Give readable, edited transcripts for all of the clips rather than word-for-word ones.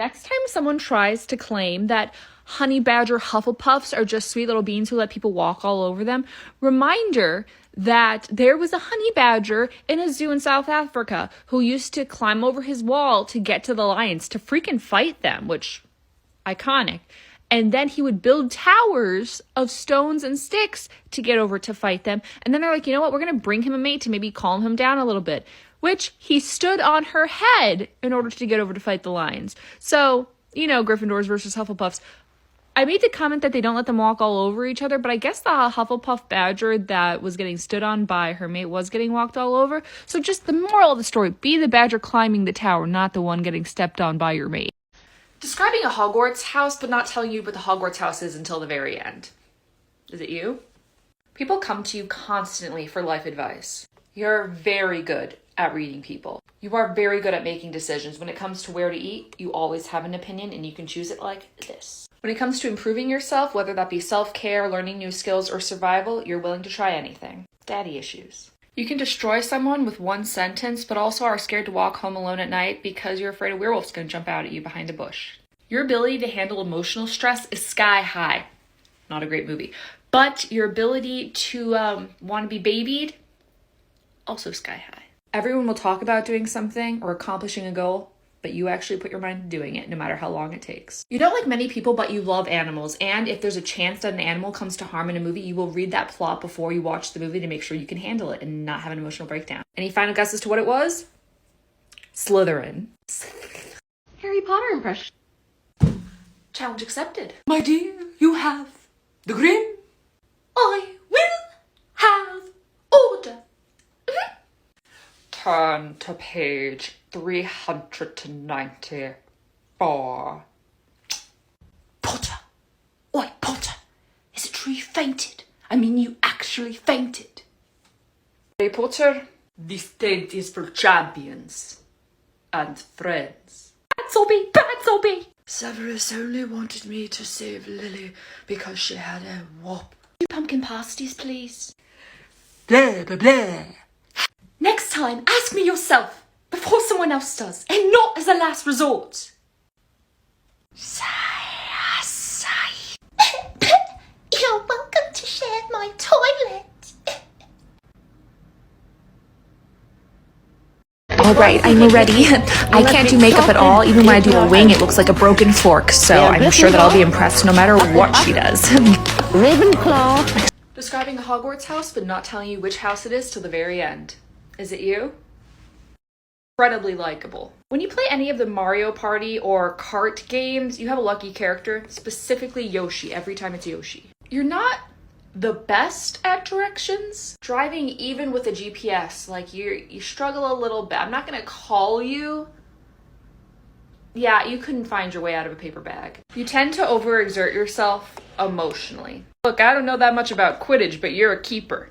Next time someone tries to claim that honey badger Hufflepuffs are just sweet little beings who let people walk all over them, reminder that there was a honey badger in a zoo in South Africa who used to climb over his wall to get to the lions to freaking fight them, which, iconic. And then he would build towers of stones and sticks to get over to fight them. And then they're like, you know what, we're going to bring him a mate to maybe calm him down a little bit. Which he stood on her head in order to get over to fight the lions. So, you know, Gryffindors versus Hufflepuffs. I made the comment that they don't let them walk all over each other, but I guess the Hufflepuff badger that was getting stood on by her mate was getting walked all over. So just the moral of the story, be the badger climbing the tower, not the one getting stepped on by your mate. Describing a Hogwarts house, but not telling you what the Hogwarts house is until the very end. Is it you? People come to you constantly for life advice. You're very good at reading people. You are very good at making decisions. When it comes to where to eat, you always have an opinion and you can choose it like this. When it comes to improving yourself, whether that be self-care, learning new skills, or survival, you're willing to try anything. Daddy issues. You can destroy someone with one sentence, but also are scared to walk home alone at night because you're afraid a werewolf's going to jump out at you behind a bush. Your ability to handle emotional stress is sky high. Not a great movie. But your ability to want to be babied, also sky high. Everyone will talk about doing something or accomplishing a goal, but you actually put your mind to doing it no matter how long it takes. You don't like many people, but you love animals. And if there's a chance that an animal comes to harm in a movie, you will read that plot before you watch the movie to make sure you can handle it and not have an emotional breakdown. Any final guess as to what it was? Slytherin. Harry Potter impression. Challenge accepted. My dear, you have the grin. I will have order. Turn to page 394. Potter. Oi, Potter. Is it true you fainted? I mean, you actually fainted. Harry Potter, this stage is for champions and friends. Batsobby. Severus only wanted me to save Lily because she had a whoop. 2 pumpkin pasties, please. Blah, blah, blah. Next time, ask me yourself before someone else does, and not as a last resort. You're welcome to share my toilet. Alright, I'm ready. I can't do makeup at all. Even when I do a wing, it looks like a broken fork. So I'm sure that I'll be impressed no matter what she does. Ravenclaw. Describing a Hogwarts house, but not telling you which house it is till the very end. Is it you? Incredibly likable. When you play any of the Mario Party or kart games, you have a lucky character, specifically Yoshi, every time it's Yoshi. You're not the best at directions. Driving even with a GPS, like you struggle a little bit. I'm not gonna call you. Yeah, you couldn't find your way out of a paper bag. You tend to overexert yourself emotionally. Look, I don't know that much about Quidditch, but you're a keeper.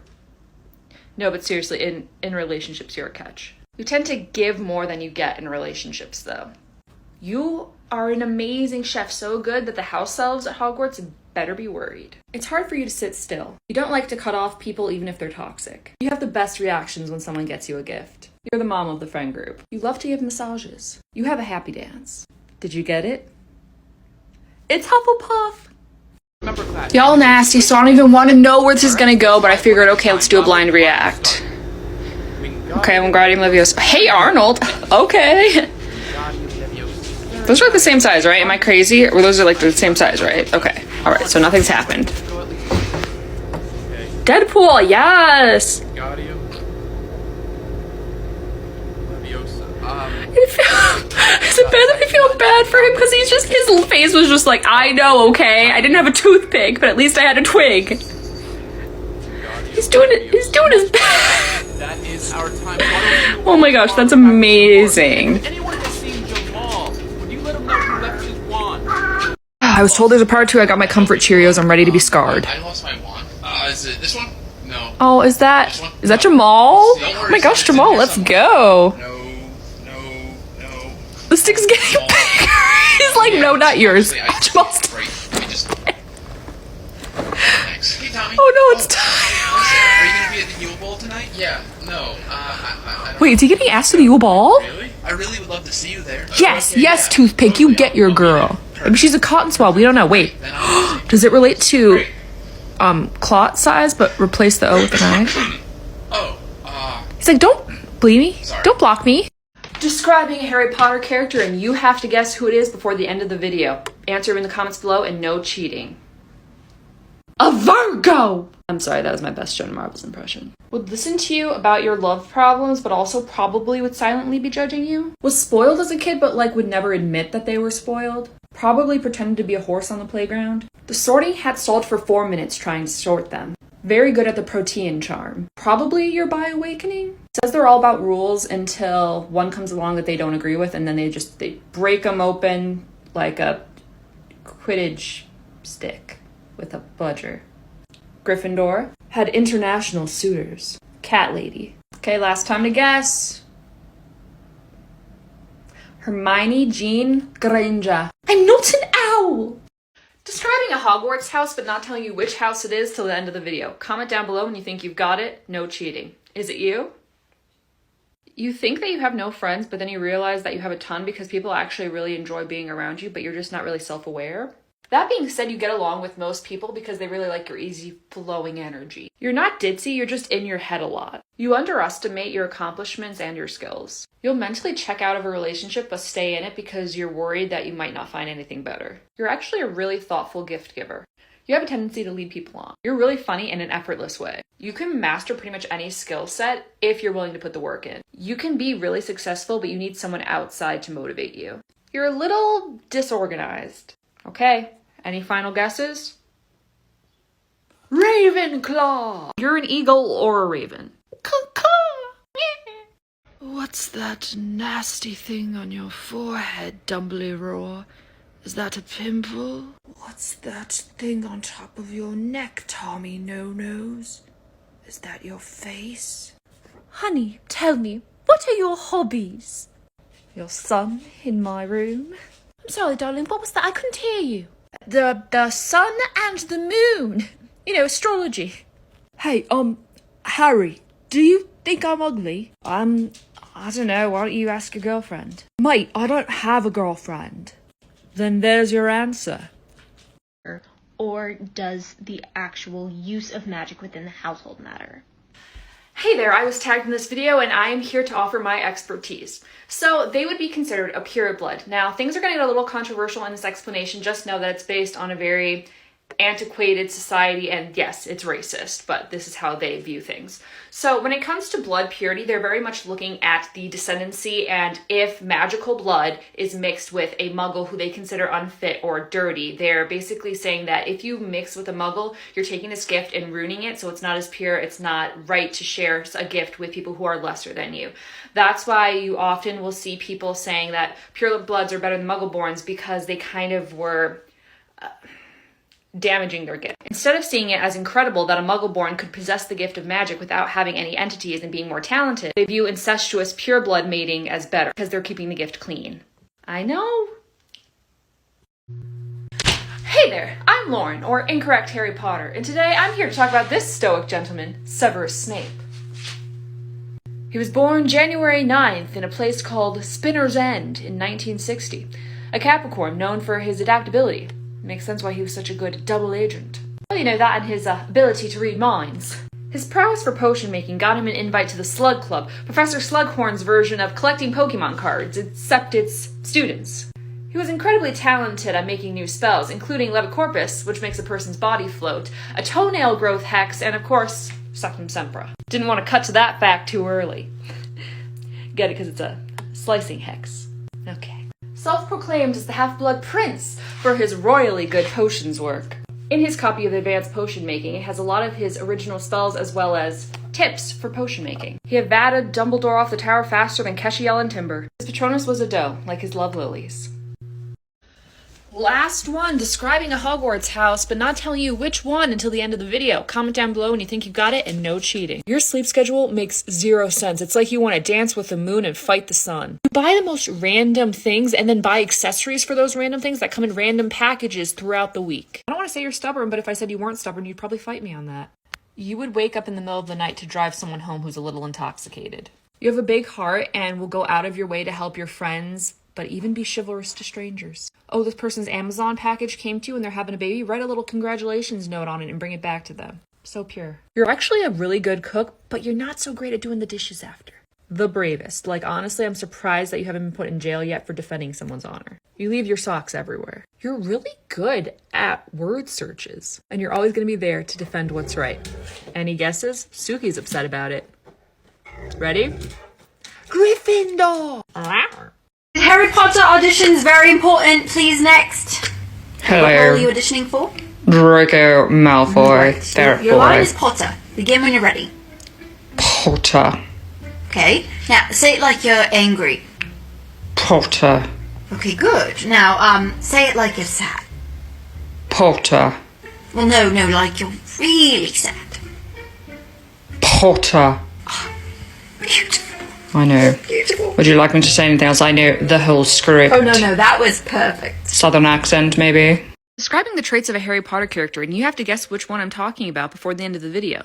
No, but seriously, in relationships, you're a catch. You tend to give more than you get in relationships, though. You are an amazing chef, so good that the house elves at Hogwarts better be worried. It's hard for you to sit still. You don't like to cut off people even if they're toxic. You have the best reactions when someone gets you a gift. You're the mom of the friend group. You love to give massages. You have a happy dance. Did you get it? It's Hufflepuff! Y'all nasty, so I don't even want to know where this is gonna go, but I figured, okay, let's do a blind react. Okay, I'm Wingardium Leviosa. Hey, Arnold! Okay! Those are like the same size, right? Am I crazy? Or those are like the same size, right? Okay. Alright, so nothing's happened. Deadpool, yes! Is it bad that I feel bad for him? Because he's just, his face was just like, I know, okay? I didn't have a toothpick, but at least I had a twig. He's doing his best. That is our time. Oh my gosh, that's amazing. Anyone has seen Jamal, would you let him know who left his wand? I was told there's a part 2. I got my comfort Cheerios. I'm ready to be scarred. I lost my wand. Is it this one? No. Oh, is that Jamal? Oh my gosh, Jamal, let's go. No. The stick's getting bigger. He's like, no, not yours. Jamal's. Thanks. Hey, Tommy. Oh no, it's time. Are you gonna be at the Yule Bowl tonight? Yeah. No, I don't. Wait, is he getting asked to the U-Ball? Really? I really would love to see you there. Yes, Okay, yes, yeah. Toothpick, you Totally, get your I'll be girl. there. Maybe she's a cotton swab, we don't know. Wait, Then I'll does it relate to, Great. clot size, but replace the O with an I? Oh, He's like, don't bleed me. Sorry. Don't block me. Describing a Harry Potter character, and you have to guess who it is before the end of the video. Answer in the comments below, and no cheating. A Virgo! I'm sorry, that was my best Joan Marbles impression. Would listen to you about your love problems, but also probably would silently be judging you. Was spoiled as a kid, but like would never admit that they were spoiled. Probably pretended to be a horse on the playground. The sorting hat stalled for 4 minutes trying to sort them. Very good at the protean charm. Probably your bi awakening. Says they're all about rules until one comes along that they don't agree with, and then they break them open like a Quidditch stick with a bludger. Gryffindor had international suitors. Cat lady. Okay, last time to guess. Hermione Jean Granger. I'm not an owl! Describing a Hogwarts house but not telling you which house it is till the end of the video. Comment down below when you think you've got it. No cheating. Is it you? You think that you have no friends, but then you realize that you have a ton because people actually really enjoy being around you, but you're just not really self-aware. That being said, you get along with most people because they really like your easy flowing energy. You're not ditzy, you're just in your head a lot. You underestimate your accomplishments and your skills. You'll mentally check out of a relationship but stay in it because you're worried that you might not find anything better. You're actually a really thoughtful gift giver. You have a tendency to lead people on. You're really funny in an effortless way. You can master pretty much any skill set if you're willing to put the work in. You can be really successful, but you need someone outside to motivate you. You're a little disorganized. Okay, any final guesses? Ravenclaw! You're an eagle or a raven. What's that nasty thing on your forehead, Dumbledore? Is that a pimple? What's that thing on top of your neck, Tommy No-Nose? Is that your face? Honey, tell me, what are your hobbies? Your son in my room. I'm sorry, darling, what was that? I couldn't hear you. The sun and the moon. You know, astrology. Hey, Harry, do you think I'm ugly? I don't know, why don't you ask your girlfriend? Mate, I don't have a girlfriend. Then there's your answer. Or does the actual use of magic within the household matter? Hey there, I was tagged in this video and I am here to offer my expertise. So they would be considered a pureblood. Now things are going to get a little controversial in this explanation. Just know that it's based on a very antiquated society, and yes, it's racist, but this is how they view things. So when it comes to blood purity, they're very much looking at the descendancy and if magical blood is mixed with a muggle who they consider unfit or dirty. They're basically saying that if you mix with a muggle, you're taking this gift and ruining it, so it's not as pure, it's not right to share a gift with people who are lesser than you. That's why you often will see people saying that pure bloods are better than muggle-borns, because they kind of were damaging their gift. Instead of seeing it as incredible that a muggle-born could possess the gift of magic without having any entities and being more talented, they view incestuous pureblood mating as better because they're keeping the gift clean. I know. Hey there, I'm Lauren, or Incorrect Harry Potter, and today I'm here to talk about this stoic gentleman, Severus Snape. He was born January 9th in a place called Spinner's End in 1960, a Capricorn known for his adaptability. Makes sense why he was such a good double agent. Well, you know, that and his ability to read minds. His prowess for potion making got him an invite to the Slug Club, Professor Slughorn's version of collecting Pokemon cards, except it's students. He was incredibly talented at making new spells, including Levicorpus, which makes a person's body float, a toenail growth hex, and of course, Sectum Sempra. Didn't want to cut to that fact too early. Get it, because it's a slicing hex. Okay. Self-proclaimed as the Half-Blood Prince for his royally good potions work. In his copy of Advanced Potion Making, it has a lot of his original spells as well as tips for potion making. He evaded Dumbledore off the tower faster than Keshiel and Timber. His Patronus was a doe, like his love lilies. Last one, describing a Hogwarts house, but not telling you which one until the end of the video. Comment down below when you think you've got it, and no cheating. Your sleep schedule makes zero sense. It's like you want to dance with the moon and fight the sun. You buy the most random things and then buy accessories for those random things that come in random packages throughout the week. I don't want to say you're stubborn, but if I said you weren't stubborn, you'd probably fight me on that. You would wake up in the middle of the night to drive someone home who's a little intoxicated. You have a big heart and will go out of your way to help your friends, but even be chivalrous to strangers. Oh, this person's Amazon package came to you and they're having a baby? Write a little congratulations note on it and bring it back to them. So pure. You're actually a really good cook, but you're not so great at doing the dishes after. The bravest. Like, honestly, I'm surprised that you haven't been put in jail yet for defending someone's honor. You leave your socks everywhere. You're really good at word searches, and you're always going to be there to defend what's right. Any guesses? Suki's upset about it. Ready? Gryffindor! Harry Potter audition's very important. Please, next. Hello. What role are you auditioning for? Draco Malfoy. There, Your line boy. is Potter. Begin when you're ready. Potter. Okay. Now, say it like you're angry. Potter. Okay, good. Now, say it like you're sad. Potter. Well, no, like you're really sad. Potter. Beautiful. I know. Beautiful. Would you like me to say anything else? I know the whole script. Oh, no, that was perfect. Southern accent, maybe? Describing the traits of a Harry Potter character, and you have to guess which one I'm talking about before the end of the video.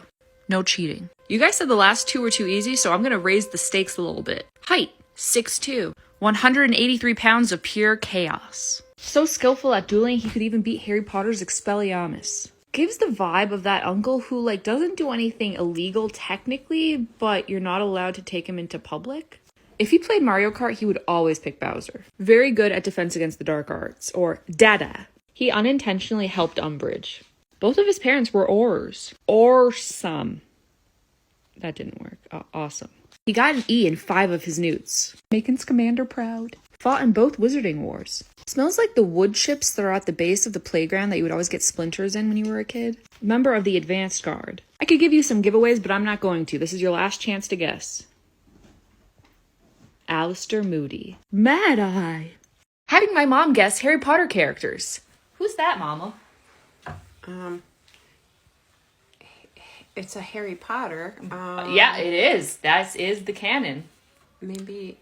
No cheating. You guys said the last two were too easy, so I'm going to raise the stakes a little bit. Height, 6'2", 183 pounds of pure chaos. So skillful at dueling, he could even beat Harry Potter's Expelliarmus. Gives the vibe of that uncle who, doesn't do anything illegal technically, but you're not allowed to take him into public. If he played Mario Kart, he would always pick Bowser. Very good at defense against the dark arts, or Dada. He unintentionally helped Umbridge. Both of his parents were Aurors. Awesome. That didn't work. Awesome. He got an E in 5 of his newts. Making Scamander proud. Fought in both Wizarding Wars. Smells like the wood chips that are at the base of the playground that you would always get splinters in when you were a kid. Member of the Advanced Guard. I could give you some giveaways, but I'm not going to. This is your last chance to guess. Alistair Moody. Mad Eye. Having my mom guess Harry Potter characters. Who's that, Mama? It's a Harry Potter. Yeah, it is. That is the canon. Maybe.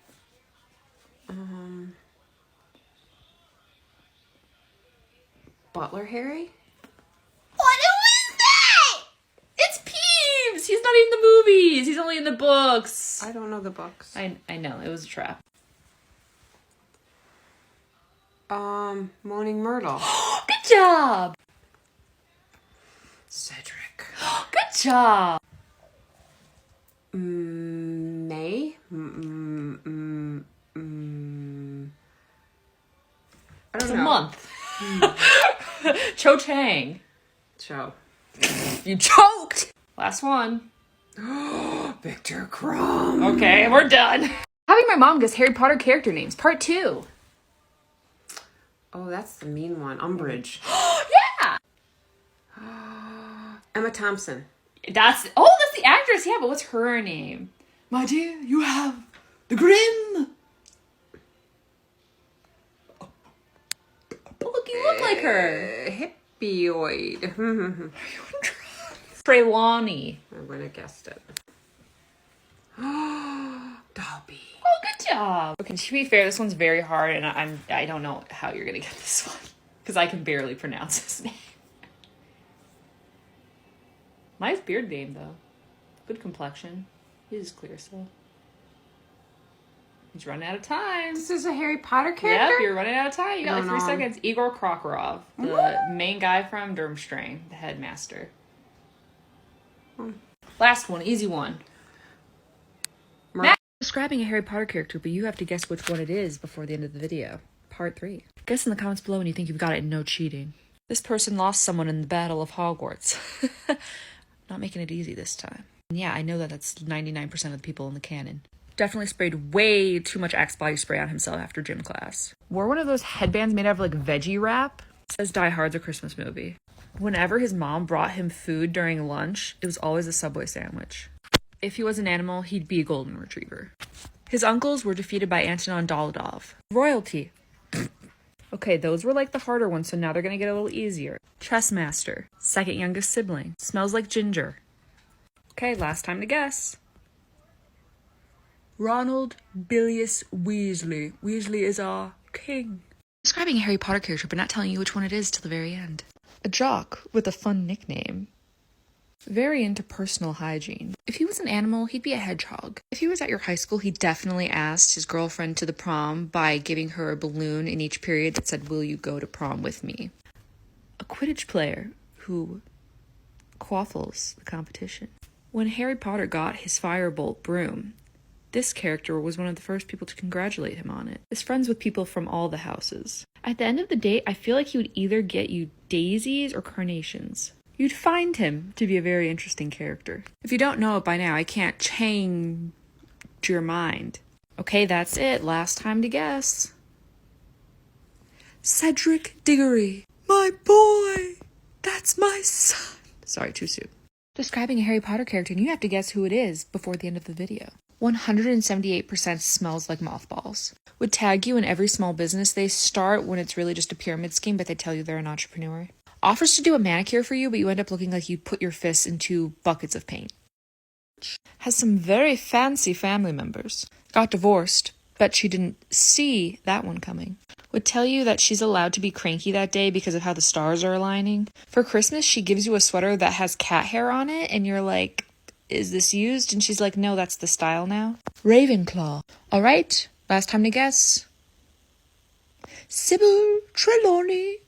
Butler Harry? What is that? It's Peeves! He's not in the movies. He's only in the books. I don't know the books. I know. It was a trap. Moaning Myrtle. Good job! Cedric. Good job! May? I don't It's a know. month. Cho Chang. Cho. You choked! Last one. Victor Crumb. Okay, we're done. Having my mom guess Harry Potter character names, part 2. Oh, that's the mean one. Umbridge. Yeah! Emma Thompson. That's the actress, yeah, but what's her name? My dear, you have the Grim. But look, you look like her. Hippioid. Trelawney. I would have guessed it. Dobby. Oh, good job. Okay, to be fair, this one's very hard, and I don't know how you're gonna get this one because I can barely pronounce his name. Nice beard name though. Good complexion. He's clear still. He's running out of time. This is a Harry Potter Yep, character? you're running out of time. You got like 3 No. seconds. Igor Krokorov, the main guy from Durmstrang, the headmaster. Last one, easy one. Describing a Harry Potter character, but you have to guess which one it is before the end of the video. Part 3. Guess in the comments below when you think you've got it and no cheating. This person lost someone in the Battle of Hogwarts. Not making it easy this time. And yeah, I know that that's 99% of the people in the canon. Definitely sprayed way too much Axe body spray on himself after gym class. Wore one of those headbands made out of veggie wrap. Says Die Hard's a Christmas movie. Whenever his mom brought him food during lunch, it was always a Subway sandwich. If he was an animal, he'd be a golden retriever. His uncles were defeated by Antonin Doladov. Royalty. Okay, those were the harder ones, so now they're gonna get a little easier. Chess master. Second youngest sibling. Smells like ginger. Okay, last time to guess. Ronald Bilious Weasley. Weasley is our king. Describing a Harry Potter character, but not telling you which one it is till the very end. A jock with a fun nickname. Very into personal hygiene. If he was an animal, he'd be a hedgehog. If he was at your high school, he definitely asked his girlfriend to the prom by giving her a balloon in each period that said, "Will you go to prom with me?" A Quidditch player who quaffles the competition. When Harry Potter got his firebolt broom, this character was one of the first people to congratulate him on it. He's friends with people from all the houses. At the end of the day, I feel like he would either get you daisies or carnations. You'd find him to be a very interesting character. If you don't know it by now, I can't change your mind. Okay, that's it. Last time to guess. Cedric Diggory. My boy. That's my son. Sorry, too soon. Describing a Harry Potter character, and you have to guess who it is before the end of the video. 178% smells like mothballs. Would tag you in every small business they start when it's really just a pyramid scheme, but they tell you they're an entrepreneur. Offers to do a manicure for you, but you end up looking like you put your fists into buckets of paint. Has some very fancy family members. Got divorced. Bet she didn't see that one coming. Would tell you that she's allowed to be cranky that day because of how the stars are aligning. For Christmas, she gives you a sweater that has cat hair on it, and you're like, is this used? And she's like, no, that's the style now. Ravenclaw. All right, last time to guess. Sybil Trelawney.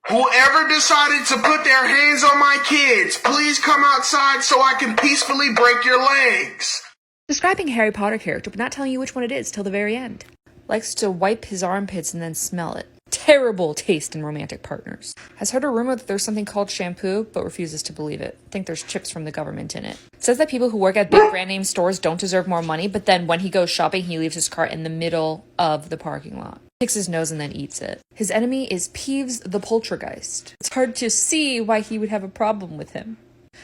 Whoever decided to put their hands on my kids, please come outside so I can peacefully break your legs. Describing a Harry Potter character, but not telling you which one it is till the very end. Likes to wipe his armpits and then smell it. Terrible taste in romantic partners. Has heard a rumor that there's something called shampoo, but refuses to believe it. Think there's chips from the government in it. Says that people who work at big brand name stores don't deserve more money, but then when he goes shopping, he leaves his cart in the middle of the parking lot. Picks his nose and then eats it. His enemy is Peeves the Poltergeist. It's hard to see why he would have a problem with him.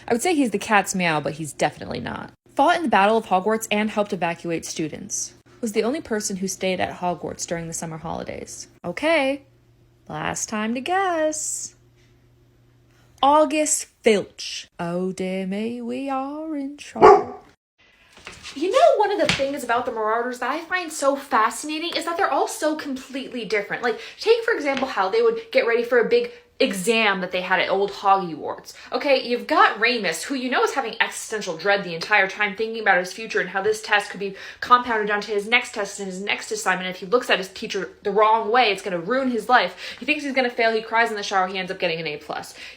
I would say he's the cat's meow, but he's definitely not. Fought in the Battle of Hogwarts and helped evacuate students. Was the only person who stayed at Hogwarts during the summer holidays. Okay, last time to guess. August Filch. Oh dear me, we are in trouble. You know, one of the things about the Marauders that I find so fascinating is that they're all so completely different. Like, take for example how they would get ready for a big exam that they had at old Hogwarts. Okay, you've got Remus, who you know is having existential dread the entire time, thinking about his future and how this test could be compounded onto his next test and his next assignment. If he looks at his teacher the wrong way, it's going to ruin his life. He thinks he's going to fail. He cries in the shower. He ends up getting an A+.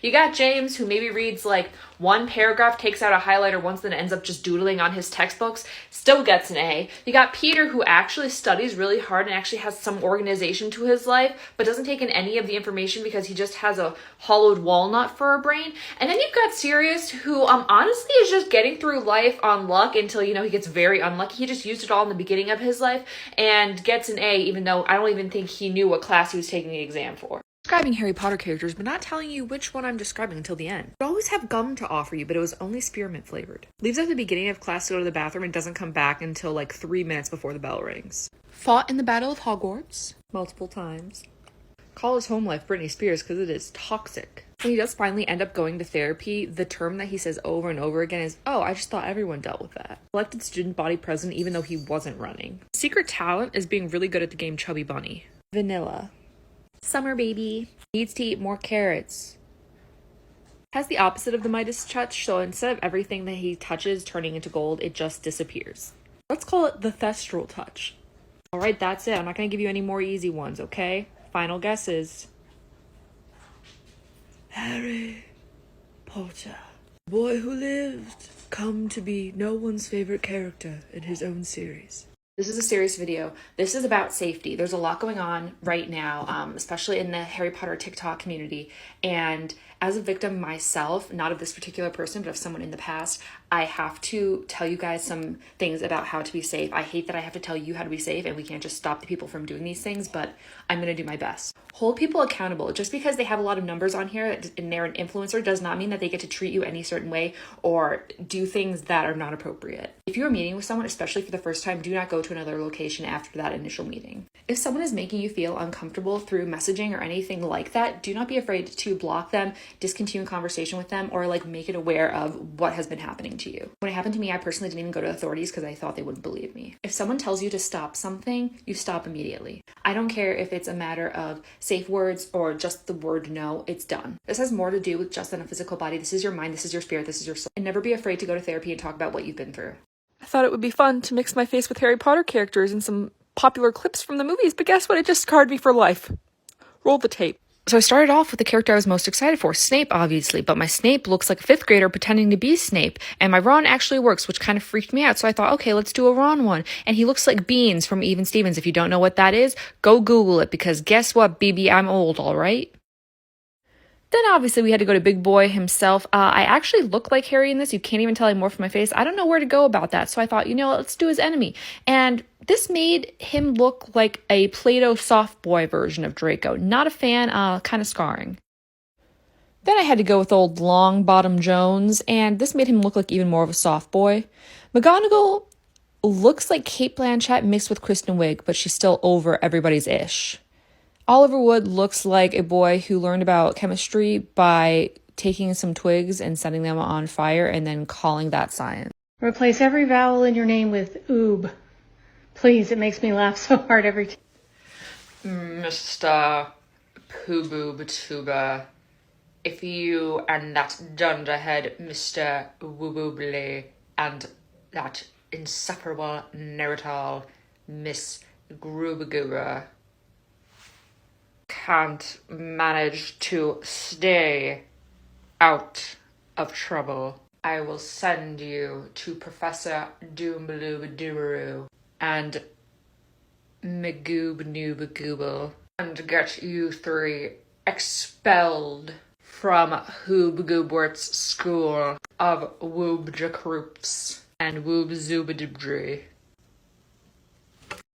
You got James, who maybe reads like one paragraph, takes out a highlighter once, then ends up just doodling on his textbooks, still gets an A. You got Peter, who actually studies really hard and actually has some organization to his life, but doesn't take in any of the information because he just has a hollowed walnut for a brain. And then you've got Sirius, who honestly is just getting through life on luck until, you know, he gets very unlucky. He just used it all in the beginning of his life and gets an A, even though I don't even think he knew what class he was taking the exam for. Describing Harry Potter characters, but not telling you which one I'm describing until the end. They always have gum to offer you, but it was only spearmint flavored. Leaves at the beginning of class to go to the bathroom and doesn't come back until like 3 minutes before the bell rings. Fought in the Battle of Hogwarts multiple times. Call his home life Britney Spears because it is toxic. When he does finally end up going to therapy, the term that he says over and over again is, oh, I just thought everyone dealt with that. Elected student body president even though he wasn't running. Secret talent is being really good at the game Chubby Bunny. Vanilla. Summer baby. Needs to eat more carrots. Has the opposite of the Midas touch, so instead of everything that he touches turning into gold, it just disappears. Let's call it the Thestral touch. Alright, that's it. I'm not going to give you any more easy ones, okay? Final guesses. Harry Potter. Boy who lived, come to be no one's favorite character in his own series. This is a serious video. This is about safety. There's a lot going on right now, especially in the Harry Potter TikTok community. And as a victim myself, not of this particular person, but of someone in the past, I have to tell you guys some things about how to be safe. I hate that I have to tell you how to be safe and we can't just stop the people from doing these things, but I'm going to do my best. Hold people accountable. Just because they have a lot of numbers on here and they're an influencer does not mean that they get to treat you any certain way or do things that are not appropriate. If you're meeting with someone, especially for the first time, do not go to another location after that initial meeting. If someone is making you feel uncomfortable through messaging or anything like that, do not be afraid to block them discontinue conversation with them or like make it aware of what has been happening to you. When it happened to me, I personally didn't even go to authorities because I thought they wouldn't believe me. If someone tells you to stop something, you stop immediately. I don't care if it's a matter of safe words or just the word no, it's done. This has more to do with just than a physical body. This is your mind, this is your spirit, this is your soul. And never be afraid to go to therapy and talk about what you've been through. I thought it would be fun to mix my face with Harry Potter characters in some popular clips from the movies, but guess what? It just scarred me for life. Roll the tape. So I started off with the character I was most excited for, Snape, obviously, but my Snape looks like a 5th grader pretending to be Snape, and my Ron actually works, which kind of freaked me out, so I thought, okay, let's do a Ron one. And he looks like Beans from Even Stevens. If you don't know what that is, go Google it, because guess what, BB, I'm old, alright? Then obviously we had to go to Big Boy himself. I actually look like Harry in this. You can't even tell I morphed my face. I don't know where to go about that. So I thought, you know what, let's do his enemy. And this made him look like a Play-Doh soft boy version of Draco. Not a fan, kind of scarring. Then I had to go with old Longbottom Jones, and this made him look like even more of a soft boy. McGonagall looks like Kate Blanchett mixed with Kristen Wiig, but she's still over everybody's ish. Oliver Wood looks like a boy who learned about chemistry by taking some twigs and setting them on fire and then calling that science. Replace every vowel in your name with oob. Please, it makes me laugh so hard every time. Mr. Poo-Boo-Batuba, if you and that dunderhead Mr. Woo-Boobly and that insufferable know-it-all Miss Groobagooba can't manage to stay out of trouble, I will send you to Professor Doombaloo and Magoob and get you 3 expelled from Hoobgoobwert's school of Woobjakroops and Woobzoobadibdree.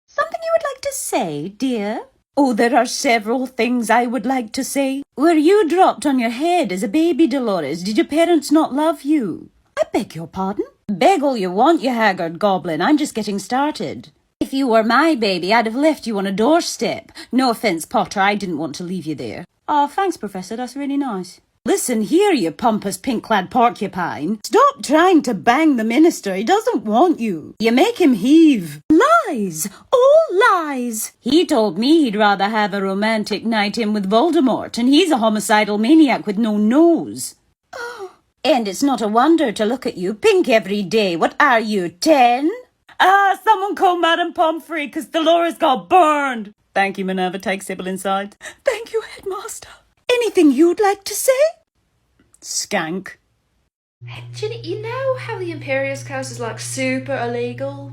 Something you would like to say, dear? Oh, there are several things I would like to say. Were you dropped on your head as a baby, Dolores? Did your parents not love you? I beg your pardon? Beg all you want, you haggard goblin. I'm just getting started. If you were my baby, I'd have left you on a doorstep. No offence, Potter, I didn't want to leave you there. Oh, thanks, Professor, that's really nice. Listen here, you pompous pink-clad porcupine. Stop trying to bang the minister. He doesn't want you. You make him heave. Lies! All lies! He told me he'd rather have a romantic night in with Voldemort, and he's a homicidal maniac with no nose. And it's not a wonder to look at you, pink every day. What are you, 10? Ah, someone call Madame Pomfrey, 'cause Dolores got burned. Thank you, Minerva. Take Sybil inside. Thank you, Headmaster. Anything you'd like to say? Skank. You know how the Imperius Curse is like super illegal?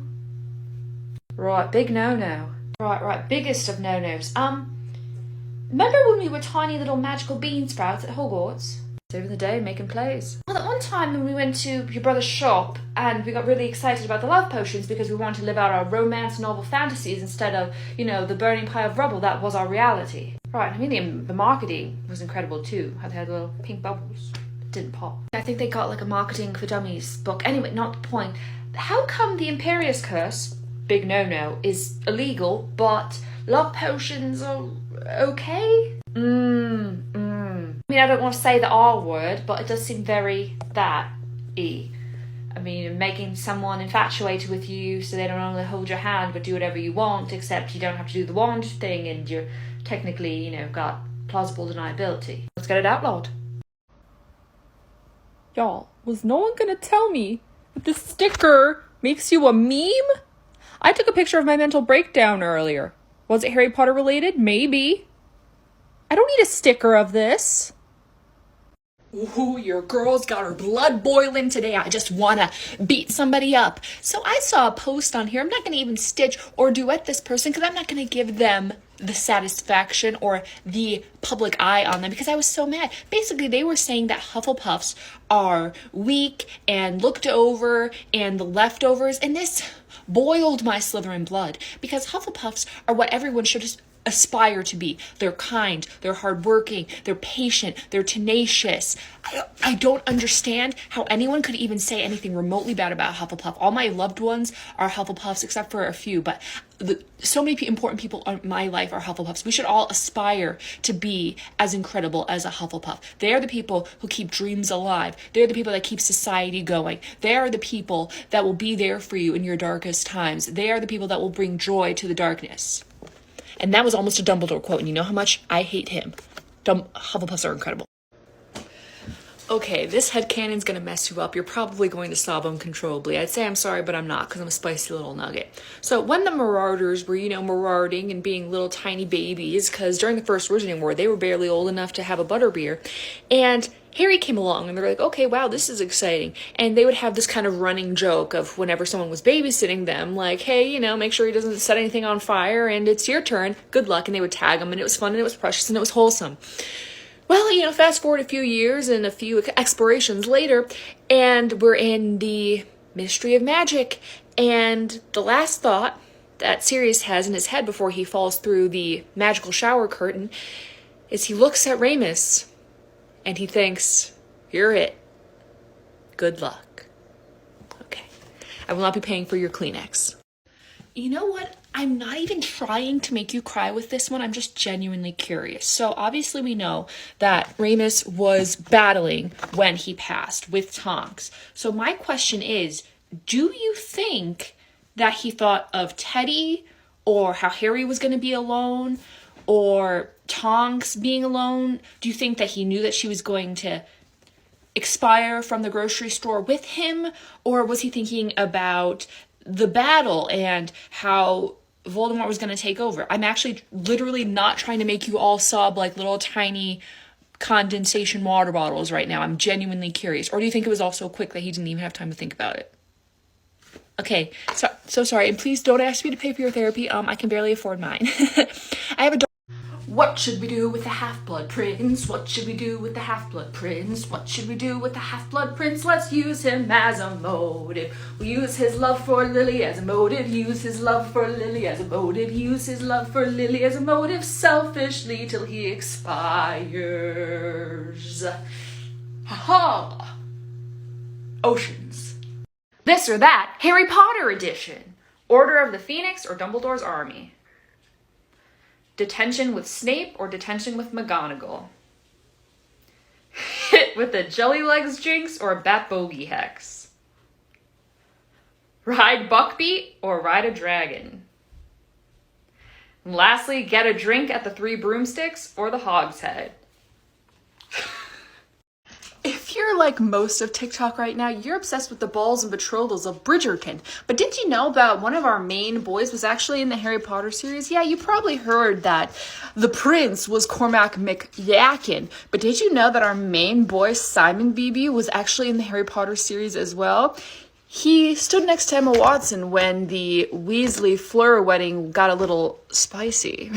Right, big no-no. Right, biggest of no-nos. Remember when we were tiny little magical bean sprouts at Hogwarts? Saving the day, making plays. Well, that one time when we went to your brother's shop and we got really excited about the love potions because we wanted to live out our romance novel fantasies instead of, you know, the burning pile of rubble that was our reality. Right, I mean, the marketing was incredible too. How they had little pink bubbles. It didn't pop. I think they got like a marketing for dummies book. Anyway, not the point. How come the Imperius Curse, big no-no, is illegal, but love potions are okay? I mean, I don't want to say the R word, but it does seem very that-y. I mean, making someone infatuated with you so they don't only hold your hand but do whatever you want, except you don't have to do the wand thing and you're technically, you know, got plausible deniability. Let's get it outlawed. Y'all, was no one gonna tell me that this sticker makes you a meme? I took a picture of my mental breakdown earlier. Was it Harry Potter related? Maybe. I don't need a sticker of this. Ooh, your girl's got her blood boiling today. I just wanna beat somebody up. So I saw a post on here. I'm not gonna even stitch or duet this person because I'm not gonna give them the satisfaction or the public eye on them because I was so mad. Basically, they were saying that Hufflepuffs are weak and looked over and the leftovers, and this boiled my Slytherin blood because Hufflepuffs are what everyone should aspire to be. They're kind, they're hardworking, they're patient, they're tenacious. I don't understand how anyone could even say anything remotely bad about Hufflepuff. All my loved ones are Hufflepuffs, except for a few, but so many important people in my life are Hufflepuffs. We should all aspire to be as incredible as a Hufflepuff. They are the people who keep dreams alive. They're the people that keep society going. They are the people that will be there for you in your darkest times. They are the people that will bring joy to the darkness. And that was almost a Dumbledore quote, and you know how much I hate him. Hufflepuffs are incredible. Okay, this headcanon's gonna mess you up. You're probably going to sob uncontrollably. I'd say I'm sorry, but I'm not, because I'm a spicy little nugget. So when the Marauders were, marauding and being little tiny babies, because during the First Wizarding War, they were barely old enough to have a butterbeer, and Harry came along, and they're like, okay, wow, this is exciting. And they would have this kind of running joke of whenever someone was babysitting them, like, hey, make sure he doesn't set anything on fire, and it's your turn, good luck, and they would tag him, and it was fun, and it was precious, and it was wholesome. Well, fast forward a few years and a few explorations later, and we're in the Ministry of Magic, and the last thought that Sirius has in his head before he falls through the magical shower curtain is he looks at Remus, and he thinks, you're it. Good luck. Okay. I will not be paying for your Kleenex. You know what? I'm not even trying to make you cry with this one. I'm just genuinely curious. So obviously we know that Remus was battling when he passed with Tonks. So my question is, do you think that he thought of Teddy or how Harry was going to be alone or Tonks being alone? Do you think that he knew that she was going to expire from the grocery store with him? Or was he thinking about the battle and how Voldemort was going to take over? I'm actually literally not trying to make you all sob like little tiny condensation water bottles right now. I'm genuinely curious. Or do you think it was all so quick that he didn't even have time to think about it? Okay, so sorry. And please don't ask me to pay for your therapy. I can barely afford mine. I have a What should we do with the Half-Blood Prince? What should we do with the Half-Blood Prince? What should we do with the Half-Blood Prince? Let's use him as a motive. We use his love for Lily as a motive. Use his love for Lily as a motive. Use his love for Lily as a motive. Selfishly till he expires. Ha-ha! Oceans. This or that, Harry Potter edition. Order of the Phoenix or Dumbledore's Army. Detention with Snape or detention with McGonagall? Hit with a Jelly Legs Jinx or a Bat Bogey Hex? Ride Buckbeak or ride a dragon? And lastly, get a drink at the Three Broomsticks or the Hog's Head? If you're like most of TikTok right now, you're obsessed with the balls and betrothals of Bridgerton. But did you know that one of our main boys was actually in the Harry Potter series? Yeah, you probably heard that the prince was Cormac McYakin. But did you know that our main boy, Simon Beebe, was actually in the Harry Potter series as well? He stood next to Emma Watson when the Weasley Fleur wedding got a little spicy.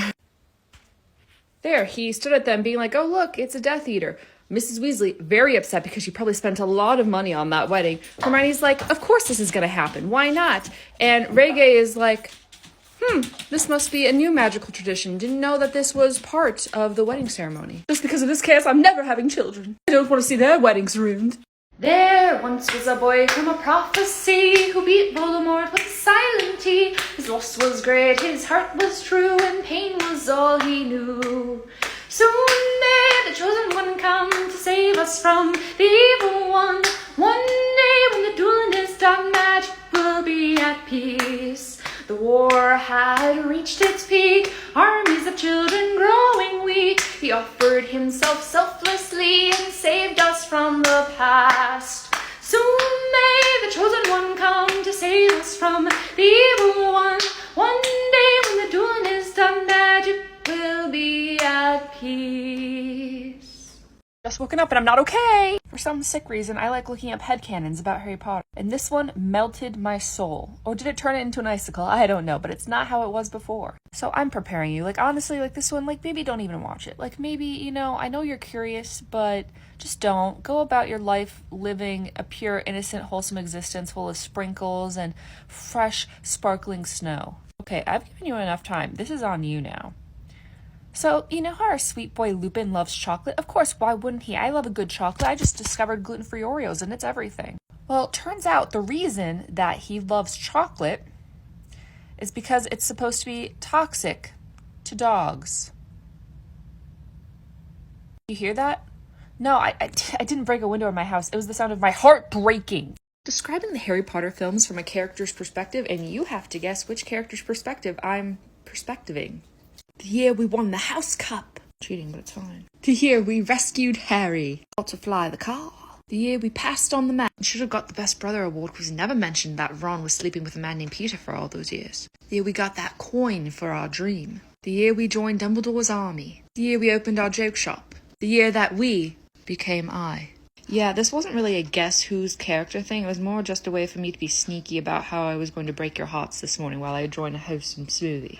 There, he stood at them being like, oh look, it's a Death Eater. Mrs. Weasley, very upset because she probably spent a lot of money on that wedding. Hermione's like, of course this is going to happen. Why not? And Regé is like, this must be a new magical tradition. Didn't know that this was part of the wedding ceremony. Just because of this chaos, I'm never having children. I don't want to see their weddings ruined. There once was a boy from a prophecy who beat Voldemort with a silent T. His loss was great, his heart was true, and pain was all he knew. Soon may the chosen one come to save us from the evil one. One day when the dueling is done, magic will be at peace. The war had reached its peak, armies of children growing weak. He offered himself selflessly and saved us from the past. Soon may the chosen one come to save us from the evil one. One day when the dueling is done, magic will be at peace. Just woken up and I'm not okay. For some sick reason, I like looking up headcanons about Harry Potter. And this one melted my soul. Or did it turn it into an icicle? I don't know, but it's not how it was before. So I'm preparing you. Like, honestly, like this one, like maybe don't even watch it. Like maybe, I know you're curious, but just don't. Go about your life living a pure, innocent, wholesome existence full of sprinkles and fresh, sparkling snow. Okay, I've given you enough time. This is on you now. So, you know how our sweet boy Lupin loves chocolate? Of course, why wouldn't he? I love a good chocolate. I just discovered gluten-free Oreos and it's everything. Well, it turns out the reason that he loves chocolate is because it's supposed to be toxic to dogs. You hear that? No, I didn't break a window in my house. It was the sound of my heart breaking. Describing the Harry Potter films from a character's perspective, and you have to guess which character's perspective I'm perspectiving. The year we won the House Cup. Cheating, but it's fine. The year we rescued Harry. Got to fly the car. The year we passed on the man. Should have got the Best Brother award because he never mentioned that Ron was sleeping with a man named Peter for all those years. The year we got that coin for our dream. The year we joined Dumbledore's army. The year we opened our joke shop. The year that we became I. Yeah, this wasn't really a guess whose character thing. It was more just a way for me to be sneaky about how I was going to break your hearts this morning while I joined a wholesome smoothie.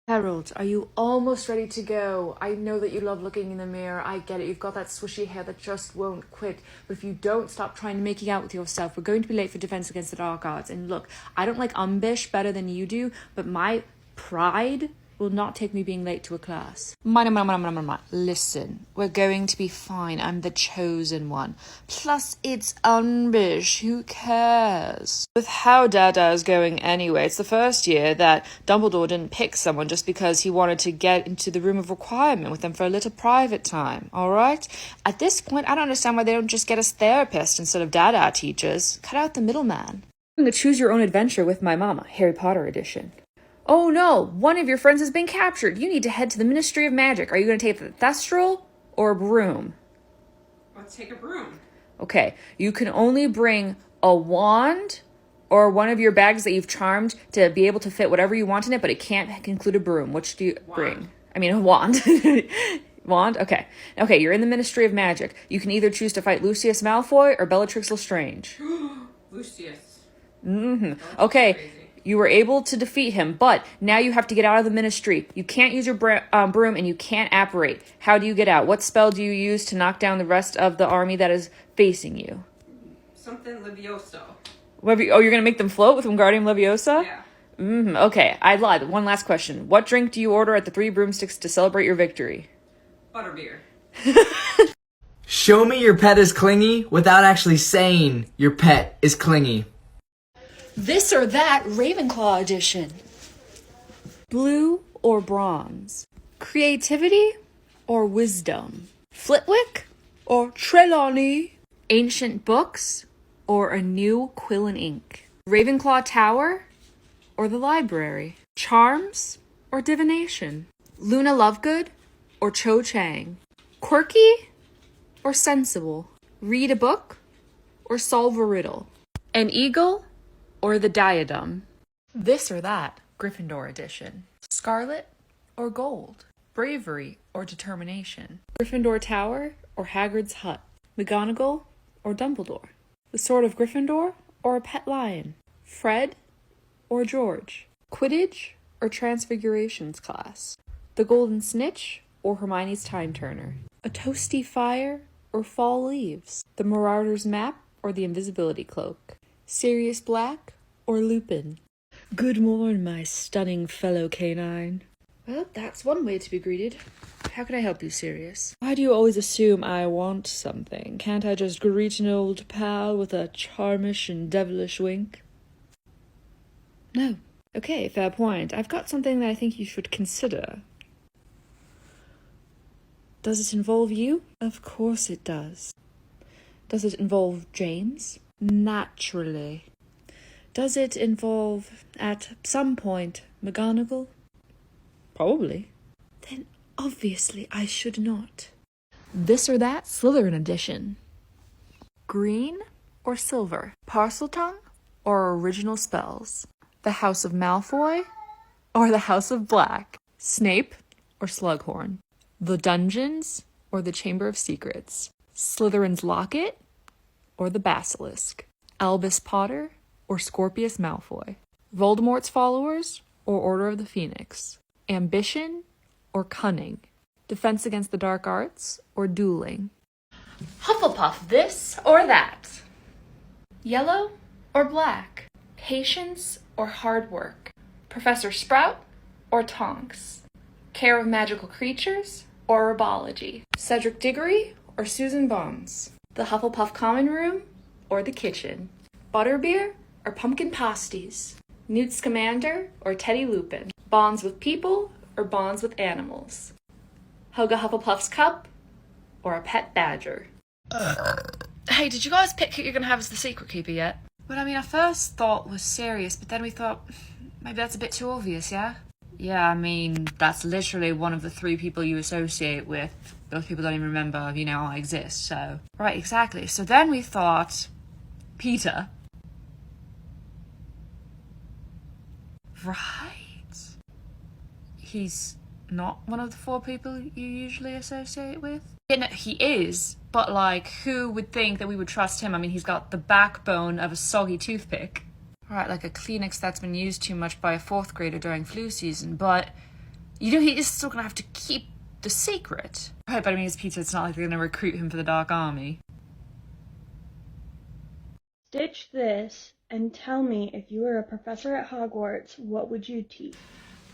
Harold, are you almost ready to go? I know that you love looking in the mirror. I get it. You've got that swishy hair that just won't quit. But if you don't stop trying to making out with yourself, we're going to be late for Defense Against the Dark Arts. And look, I don't like Umbish better than you do, but my pride will not take me being late to a class. Listen, we're going to be fine. I'm the chosen one. Plus, it's Umbish. Who cares? With how Dada is going anyway, it's the first year that Dumbledore didn't pick someone just because he wanted to get into the room of requirement with them for a little private time, alright? At this point, I don't understand why they don't just get us therapists instead of Dada teachers. Cut out the middleman. I'm going to choose your own adventure with my mama, Harry Potter edition. Oh no, one of your friends has been captured. You need to head to the Ministry of Magic. Are you going to take the Thestral or a broom? Let's take a broom. Okay, you can only bring a wand or one of your bags that you've charmed to be able to fit whatever you want in it, but it can't include a broom. Which do you bring? I mean, a wand. Wand? Okay. Okay, you're in the Ministry of Magic. You can either choose to fight Lucius Malfoy or Bellatrix Lestrange. Lucius. Okay. Crazy. You were able to defeat him, but now you have to get out of the ministry. You can't use your broom and you can't apparate. How do you get out? What spell do you use to knock down the rest of the army that is facing you? Something Levioso. Oh, you're going to make them float with Wingardium Leviosa? Yeah. Okay, I lied. One last question. What drink do you order at the Three Broomsticks to celebrate your victory? Butterbeer. Show me your pet is clingy without actually saying your pet is clingy. This or that Ravenclaw edition. Blue or bronze? Creativity or wisdom? Flitwick or Trelawney? Ancient books or a new quill and ink? Ravenclaw Tower or the library? Charms or divination? Luna Lovegood or Cho Chang? Quirky or sensible? Read a book or solve a riddle? An eagle or the diadem? This or that, Gryffindor edition. Scarlet or gold? Bravery or determination? Gryffindor Tower or Hagrid's hut? McGonagall or Dumbledore? The Sword of Gryffindor or a pet lion? Fred or George? Quidditch or Transfigurations class? The Golden Snitch or Hermione's Time Turner? A toasty fire or fall leaves? The Marauder's map or the invisibility cloak? Sirius Black or Lupin? Good morn, my stunning fellow canine. Well, that's one way to be greeted. How can I help you, Sirius? Why do you always assume I want something? Can't I just greet an old pal with a charmish and devilish wink? No. Okay, fair point. I've got something that I think you should consider. Does it involve you? Of course it does. Does it involve James? Naturally. Does it involve, at some point, McGonagall? Probably. Then obviously I should not. This or that Slytherin edition. Green or silver? Parseltongue or original spells? The House of Malfoy or the House of Black? Snape or Slughorn? The Dungeons or the Chamber of Secrets? Slytherin's Locket or the Basilisk? Albus Potter or Scorpius Malfoy? Voldemort's followers or Order of the Phoenix? Ambition or cunning? Defense Against the Dark Arts or dueling? Hufflepuff this or that. Yellow or black. Patience or hard work. Professor Sprout or Tonks. Care of Magical Creatures or Herbology? Cedric Diggory or Susan Bonds? The Hufflepuff Common Room or the Kitchen? Butterbeer or Pumpkin Pasties? Newt Scamander or Teddy Lupin? Bonds with people or bonds with animals? Helga Hufflepuff's cup or a pet badger? Hey, did you guys pick who you're gonna have as the secret keeper yet? Well, I mean, our first thought was Sirius, but then we thought, maybe that's a bit too obvious, yeah? Yeah, I mean, that's literally one of the 3 people you associate with. Those people don't even remember, I exist, so... Right, exactly. So then we thought... Peter. Right. He's not one of the 4 people you usually associate with? Yeah, no, he is, but who would think that we would trust him? I mean, he's got the backbone of a soggy toothpick. Right, like a Kleenex that's been used too much by a 4th grader during flu season, but, he is still gonna have to keep the secret. Right, but I mean, it's Peter, it's not like they're gonna recruit him for the Dark Army. Stitch this and tell me, if you were a professor at Hogwarts, what would you teach?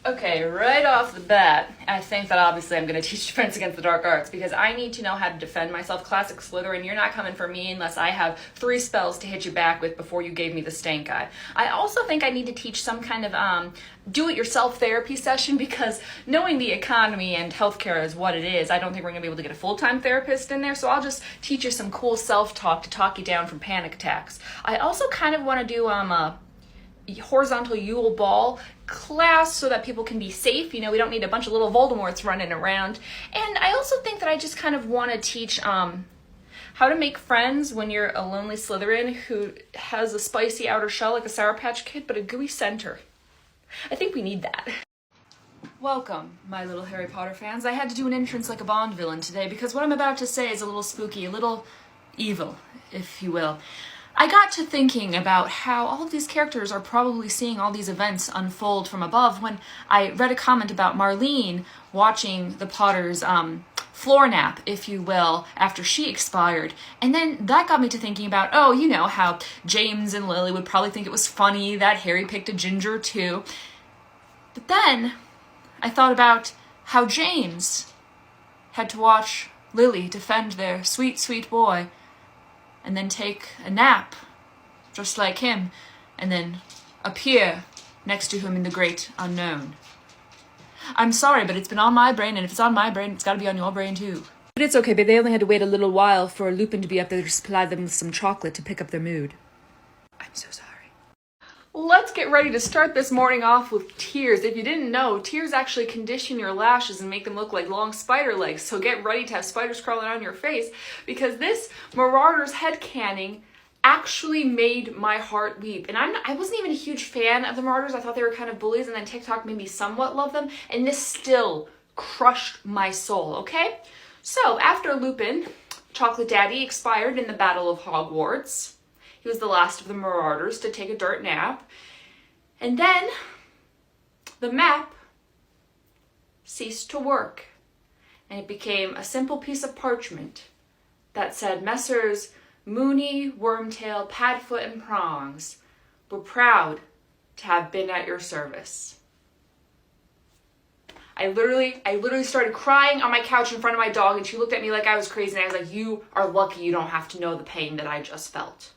Okay, right off the bat, I think that obviously I'm going to teach Defense Against the Dark Arts because I need to know how to defend myself. Classic Slytherin, you're not coming for me unless I have 3 spells to hit you back with before you gave me the stank eye. I also think I need to teach some kind of do-it-yourself therapy session because knowing the economy and healthcare is what it is, I don't think we're going to be able to get a full-time therapist in there, so I'll just teach you some cool self-talk to talk you down from panic attacks. I also kind of want to do horizontal Yule Ball class so that people can be safe. We don't need a bunch of little Voldemorts running around. And I also think that I just kind of want to teach how to make friends when you're a lonely Slytherin who has a spicy outer shell like a Sour Patch Kid, but a gooey center. I think we need that. Welcome, my little Harry Potter fans. I had to do an entrance like a Bond villain today because what I'm about to say is a little spooky, a little evil, if you will. I got to thinking about how all of these characters are probably seeing all these events unfold from above when I read a comment about Marlene watching the Potters' floor nap, if you will, after she expired. And then that got me to thinking about, how James and Lily would probably think it was funny that Harry picked a ginger too. But then I thought about how James had to watch Lily defend their sweet, sweet boy and then take a nap, just like him, and then appear next to him in the great unknown. I'm sorry, but it's been on my brain, and if it's on my brain, it's gotta be on your brain too. But it's okay, but they only had to wait a little while for Lupin to be up there to supply them with some chocolate to pick up their mood. I'm so sorry. Let's get ready to start this morning off with tears. If you didn't know, tears actually condition your lashes and make them look like long spider legs. So get ready to have spiders crawling on your face because this Marauders headcanon actually made my heart leap. And I wasn't even a huge fan of the Marauders. I thought they were kind of bullies, and then TikTok made me somewhat love them. And this still crushed my soul, okay? So after Lupin, Chocolate Daddy, expired in the Battle of Hogwarts, he was the last of the Marauders to take a dirt nap. And then the map ceased to work. And it became a simple piece of parchment that said, Messrs. Moony, Wormtail, Padfoot, and Prongs were proud to have been at your service. I literally started crying on my couch in front of my dog, and she looked at me like I was crazy, and I was like, you are lucky you don't have to know the pain that I just felt.